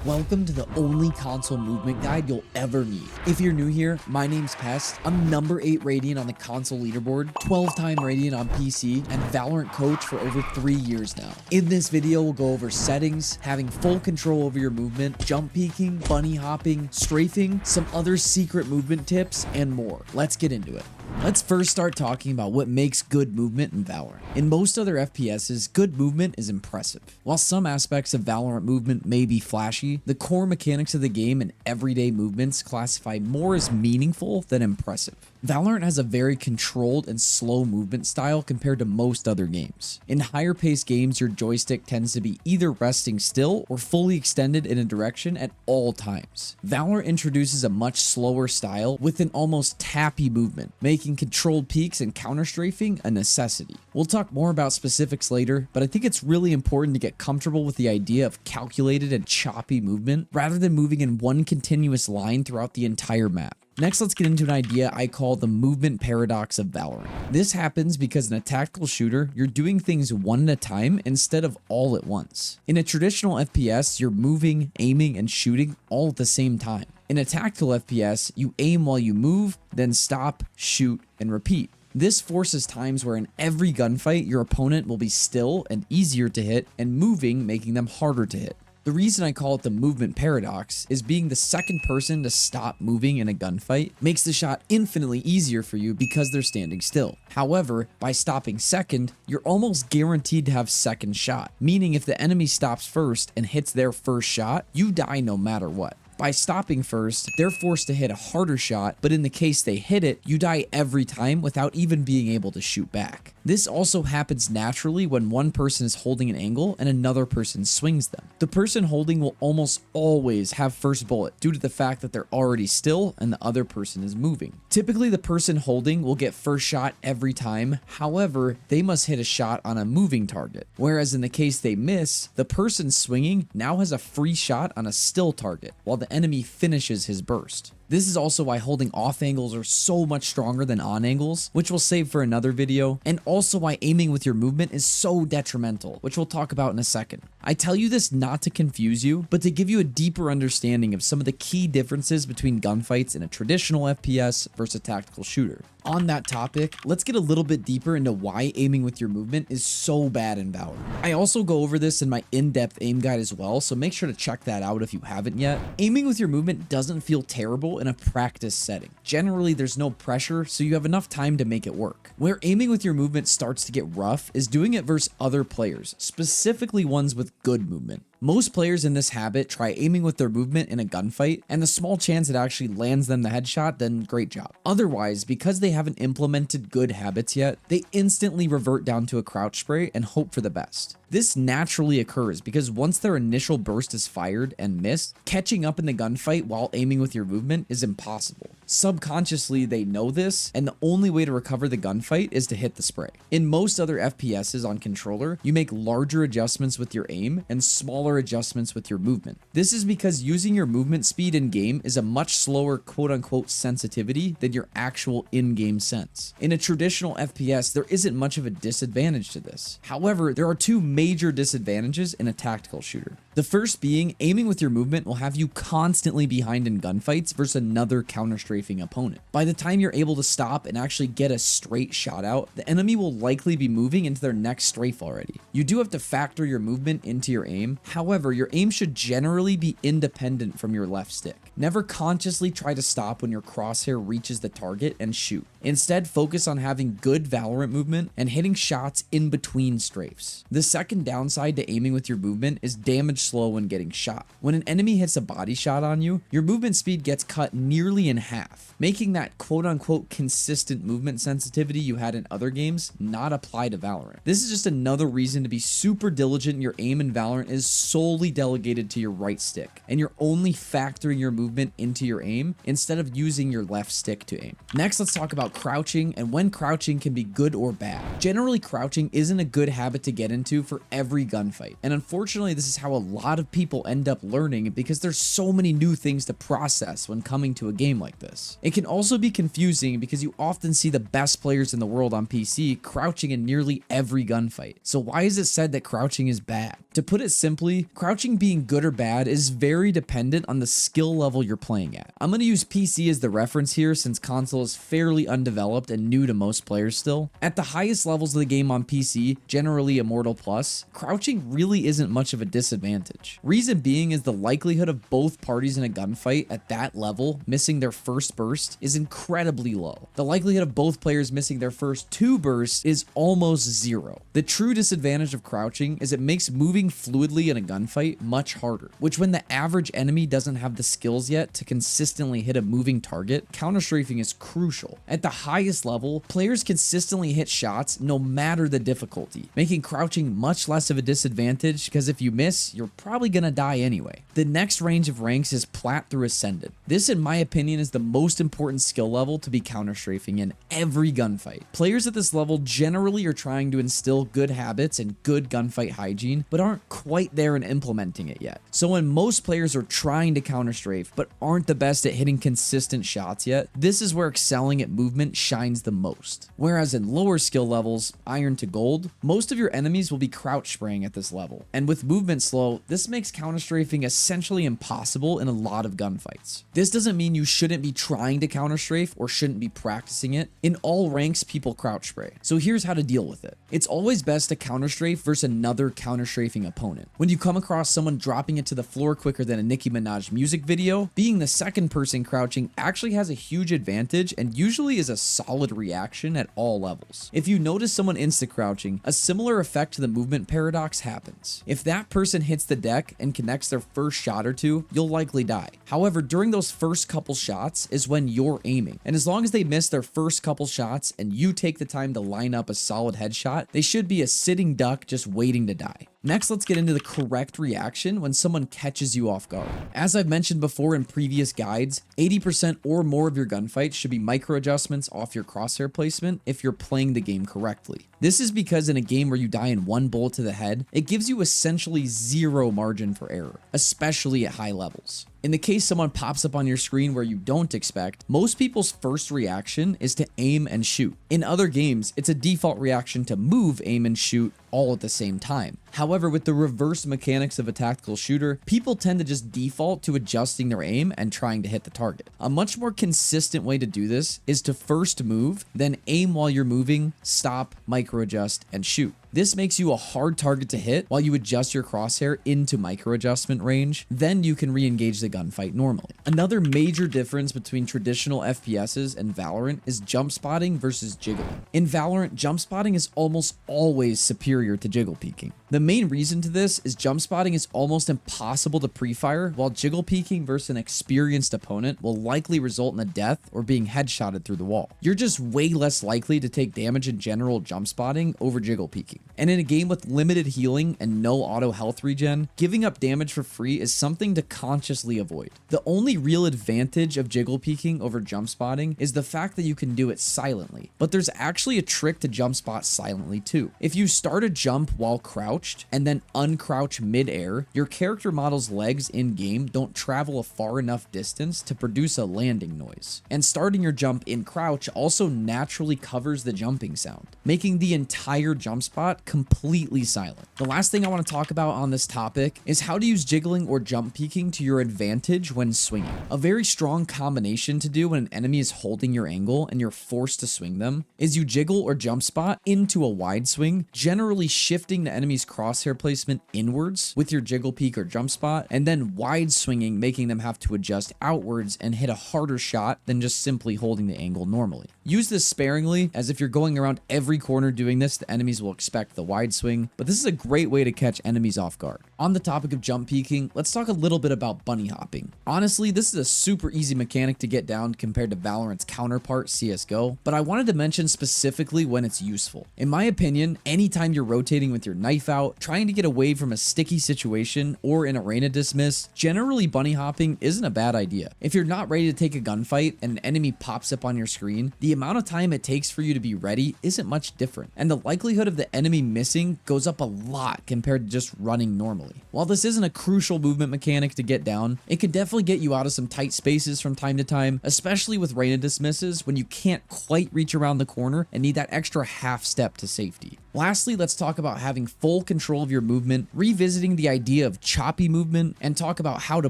Welcome to the only console movement guide you'll ever need. If you're new here, my name's Pest. I'm number 8 Radiant on the console leaderboard, 12-time Radiant on PC, and Valorant coach for over 3 years now. In this video, we'll go over settings, having full control over your movement, jump peeking, bunny hopping, strafing, some other secret movement tips, and more. Let's get into it. Let's first start talking about what makes good movement in Valorant. In most other FPSs, good movement is impressive. While some aspects of Valorant movement may be flashy, the core mechanics of the game and everyday movements classify more as meaningful than impressive. Valorant has a very controlled and slow movement style compared to most other games. In higher paced games, your joystick tends to be either resting still or fully extended in a direction at all times. Valorant introduces a much slower style with an almost tappy movement, making controlled peeks and counter strafing a necessity. We'll talk more about specifics later, but I think it's really important to get comfortable with the idea of calculated and choppy movement rather than moving in one continuous line throughout the entire map. Next, let's get into an idea I call the movement paradox of Valorant. This happens because in a tactical shooter, you're doing things one at a time instead of all at once. In a traditional FPS, you're moving, aiming, and shooting all at the same time. In a tactical FPS, you aim while you move, then stop, shoot, and repeat. This forces times where in every gunfight, your opponent will be still and easier to hit, and moving, making them harder to hit. The reason I call it the movement paradox is being the second person to stop moving in a gunfight makes the shot infinitely easier for you because they're standing still. However, by stopping second, you're almost guaranteed to have second shot, meaning if the enemy stops first and hits their first shot, you die no matter what. By stopping first, they're forced to hit a harder shot, but in the case they hit it, you die every time without even being able to shoot back. This also happens naturally when one person is holding an angle and another person swings them. The person holding will almost always have first bullet due to the fact that they're already still and the other person is moving. Typically, the person holding will get first shot every time, however, they must hit a shot on a moving target. Whereas in the case they miss, the person swinging now has a free shot on a still target, while the enemy finishes his burst. This is also why holding off angles are so much stronger than on angles, which we'll save for another video, and also why aiming with your movement is so detrimental, which we'll talk about in a second. I tell you this not to confuse you, but to give you a deeper understanding of some of the key differences between gunfights in a traditional FPS versus a tactical shooter. On that topic, let's get a little bit deeper into why aiming with your movement is so bad in Valorant. I also go over this in my in-depth aim guide as well, so make sure to check that out if you haven't yet. Aiming with your movement doesn't feel terrible in a practice setting. Generally, there's no pressure, so you have enough time to make it work. Where aiming with your movement starts to get rough is doing it versus other players, specifically ones with good movement. Most players in this habit try aiming with their movement in a gunfight, and the small chance it actually lands them the headshot, then great job. Otherwise, because they haven't implemented good habits yet, they instantly revert down to a crouch spray and hope for the best. This naturally occurs because once their initial burst is fired and missed, catching up in the gunfight while aiming with your movement is impossible. Subconsciously, they know this, and the only way to recover the gunfight is to hit the spray. In most other FPSs on controller, you make larger adjustments with your aim and smaller adjustments with your movement. This is because using your movement speed in game is a much slower quote-unquote sensitivity than your actual in-game sense. In a traditional FPS, there isn't much of a disadvantage to this. However, there are two major disadvantages in a tactical shooter. The first being aiming with your movement will have you constantly behind in gunfights versus another counter-strafing opponent. By the time you're able to stop and actually get a straight shot out, the enemy will likely be moving into their next strafe already. You do have to factor your movement into your aim. However, your aim should generally be independent from your left stick. Never consciously try to stop when your crosshair reaches the target and shoot. Instead, focus on having good Valorant movement and hitting shots in between strafes. The second downside to aiming with your movement is damage slow when getting shot. When an enemy hits a body shot on you, your movement speed gets cut nearly in half, making that quote-unquote consistent movement sensitivity you had in other games not apply to Valorant. This is just another reason to be super diligent in your aim in Valorant is solely delegated to your right stick, and you're only factoring your movement into your aim instead of using your left stick to aim. Next, let's talk about crouching and when crouching can be good or bad. Generally, crouching isn't a good habit to get into for every gunfight, and unfortunately, this is how a lot of people end up learning because there's so many new things to process when coming to a game like this. It can also be confusing because you often see the best players in the world on PC crouching in nearly every gunfight. So why is it said that crouching is bad? To put it simply, crouching being good or bad is very dependent on the skill level you're playing at. I'm going to use PC as the reference here since console is fairly undeveloped and new to most players still. At the highest levels of the game on PC, generally Immortal Plus, crouching really isn't much of a disadvantage. Reason being is the likelihood of both parties in a gunfight at that level missing their first burst is incredibly low. The likelihood of both players missing their first 2 bursts is almost zero. The true disadvantage of crouching is it makes moving fluidly in a gunfight much harder, which when the average enemy doesn't have the skills yet to consistently hit a moving target, counter-strafing is crucial. At the highest level, players consistently hit shots no matter the difficulty, making crouching much less of a disadvantage because if you miss, you're probably gonna die anyway. The next range of ranks is Plat through Ascended. This, in my opinion, is the most important skill level to be counter-strafing in every gunfight. Players at this level generally are trying to instill good habits and good gunfight hygiene, but aren't quite there in implementing it yet. So when most players are trying to counter-strafe, but aren't the best at hitting consistent shots yet, this is where excelling at movement shines the most. Whereas in lower skill levels, Iron to Gold, most of your enemies will be crouch spraying at this level. And with movement slow, this makes counter-strafing essentially impossible in a lot of gunfights. This doesn't mean you shouldn't be trying to counter-strafe or shouldn't be practicing it. In all ranks, people crouch spray. So here's how to deal with it. It's always best to counter-strafe versus another counter-strafing opponent. When you come across someone dropping it to the floor quicker than a Nicki Minaj music video, being the second person crouching actually has a huge advantage and usually is a solid reaction at all levels. If you notice someone insta-crouching, a similar effect to the movement paradox happens. If that person hits the deck and connects their first shot or two, you'll likely die. However, during those first couple shots is when you're aiming, and as long as they miss their first couple shots and you take the time to line up a solid headshot, they should be a sitting duck just waiting to die. Next, let's get into the correct reaction when someone catches you off guard. As I've mentioned before in previous guides, 80% or more of your gunfights should be micro adjustments off your crosshair placement if you're playing the game correctly. This is because in a game where you die in one bullet to the head, it gives you essentially zero margin for error, especially at high levels. In the case someone pops up on your screen where you don't expect, most people's first reaction is to aim and shoot. In other games, it's a default reaction to move, aim, and shoot all at the same time. However, with the reverse mechanics of a tactical shooter, people tend to just default to adjusting their aim and trying to hit the target. A much more consistent way to do this is to first move, then aim while you're moving, stop, micro adjust, and shoot. This makes you a hard target to hit while you adjust your crosshair into micro adjustment range, then you can re-engage the gunfight normally. Another major difference between traditional FPSs and Valorant is jump spotting versus jiggling. In Valorant, jump spotting is almost always superior to jiggle peeking. The main reason to this is jump spotting is almost impossible to pre-fire, while jiggle peeking versus an experienced opponent will likely result in a death or being headshotted through the wall. You're just way less likely to take damage in general jump spotting over jiggle peeking. And in a game with limited healing and no auto health regen, giving up damage for free is something to consciously avoid. The only real advantage of jiggle peeking over jump spotting is the fact that you can do it silently, but there's actually a trick to jump spot silently too. If you start a jump while crouched and then uncrouch mid-air, your character model's legs in-game don't travel a far enough distance to produce a landing noise. And starting your jump in crouch also naturally covers the jumping sound, making the entire jump spot completely silent. The last thing I want to talk about on this topic is how to use jiggling or jump peeking to your advantage when swinging. A very strong combination to do when an enemy is holding your angle and you're forced to swing them is you jiggle or jump spot into a wide swing, generally shifting the enemy's crosshair placement inwards with your jiggle peek or jump spot, and then wide swinging, making them have to adjust outwards and hit a harder shot than just simply holding the angle normally. Use this sparingly, as if you're going around every corner doing this, the enemies will expect the wide swing, but this is a great way to catch enemies off guard. On the topic of jump peeking, let's talk a little bit about bunny hopping. Honestly, this is a super easy mechanic to get down compared to Valorant's counterpart CSGO, but I wanted to mention specifically when it's useful. In my opinion, anytime you're rotating with your knife out, trying to get away from a sticky situation, or in arena dismiss, generally bunny hopping isn't a bad idea. If you're not ready to take a gunfight and an enemy pops up on your screen, the amount of time it takes for you to be ready isn't much different, and the likelihood of the enemy missing goes up a lot compared to just running normally. generally. While this isn't a crucial movement mechanic to get down, it can definitely get you out of some tight spaces from time to time, especially with rain and dismisses when you can't quite reach around the corner and need that extra half step to safety. Lastly, let's talk about having full control of your movement, revisiting the idea of choppy movement, and talk about how to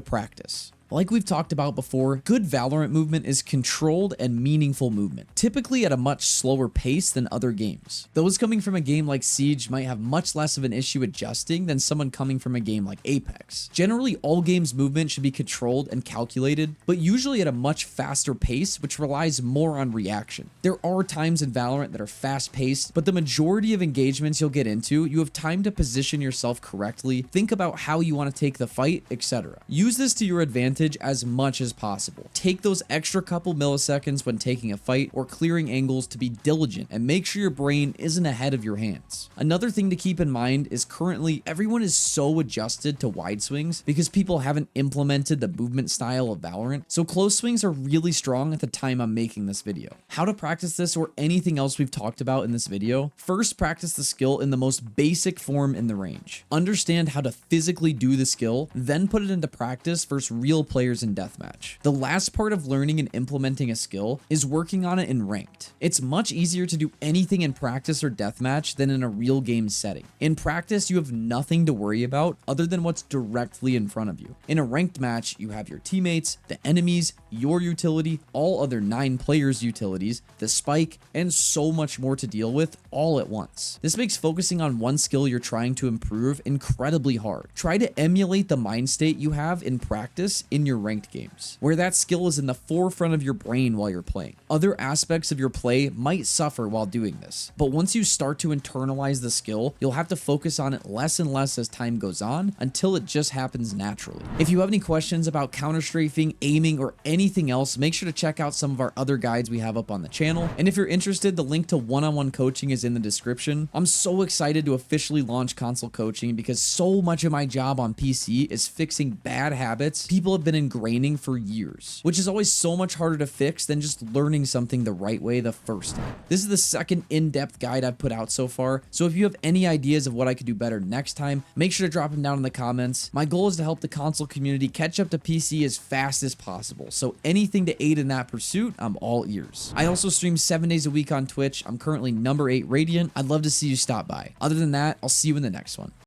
practice. Like we've talked about before, good Valorant movement is controlled and meaningful movement, typically at a much slower pace than other games. Those coming from a game like Siege might have much less of an issue adjusting than someone coming from a game like Apex. Generally, all games' movement should be controlled and calculated, but usually at a much faster pace, which relies more on reaction. There are times in Valorant that are fast-paced, but the majority of engagements you'll get into, you have time to position yourself correctly, think about how you want to take the fight, etc. Use this to your advantage as much as possible. Take those extra couple milliseconds when taking a fight or clearing angles to be diligent and make sure your brain isn't ahead of your hands. Another thing to keep in mind is currently everyone is so adjusted to wide swings because people haven't implemented the movement style of Valorant, so close swings are really strong at the time I'm making this video. How to practice this or anything else we've talked about in this video? First, practice the skill in the most basic form in the range. Understand how to physically do the skill, then put it into practice versus real players in deathmatch. The last part of learning and implementing a skill is working on it in ranked. It's much easier to do anything in practice or deathmatch than in a real game setting. In practice, you have nothing to worry about other than what's directly in front of you. In a ranked match, you have your teammates, the enemies, your utility, all other 9 players' utilities, the spike, and so much more to deal with all at once. This makes focusing on one skill you're trying to improve incredibly hard. Try to emulate the mind state you have in practice in your ranked games, where that skill is in the forefront of your brain while you're playing. Other aspects of your play might suffer while doing this, but once you start to internalize the skill, you'll have to focus on it less and less as time goes on until it just happens naturally. If you have any questions about counter-strafing, aiming, or anything else, make sure to check out some of our other guides we have up on the channel. And if you're interested, the link to one-on-one coaching is in the description. I'm so excited to officially launch console coaching because so much of my job on PC is fixing bad habits people have been ingraining for years, which is always so much harder to fix than just learning something the right way the first time. This is the second in-depth guide I've put out so far, so if you have any ideas of what I could do better next time, make sure to drop them down in the comments. My goal is to help the console community catch up to PC as fast as possible, so anything to aid in that pursuit, I'm all ears. I also stream 7 days a week on Twitch. I'm currently number 8 Radiant. I'd love to see you stop by. Other than that, I'll see you in the next one.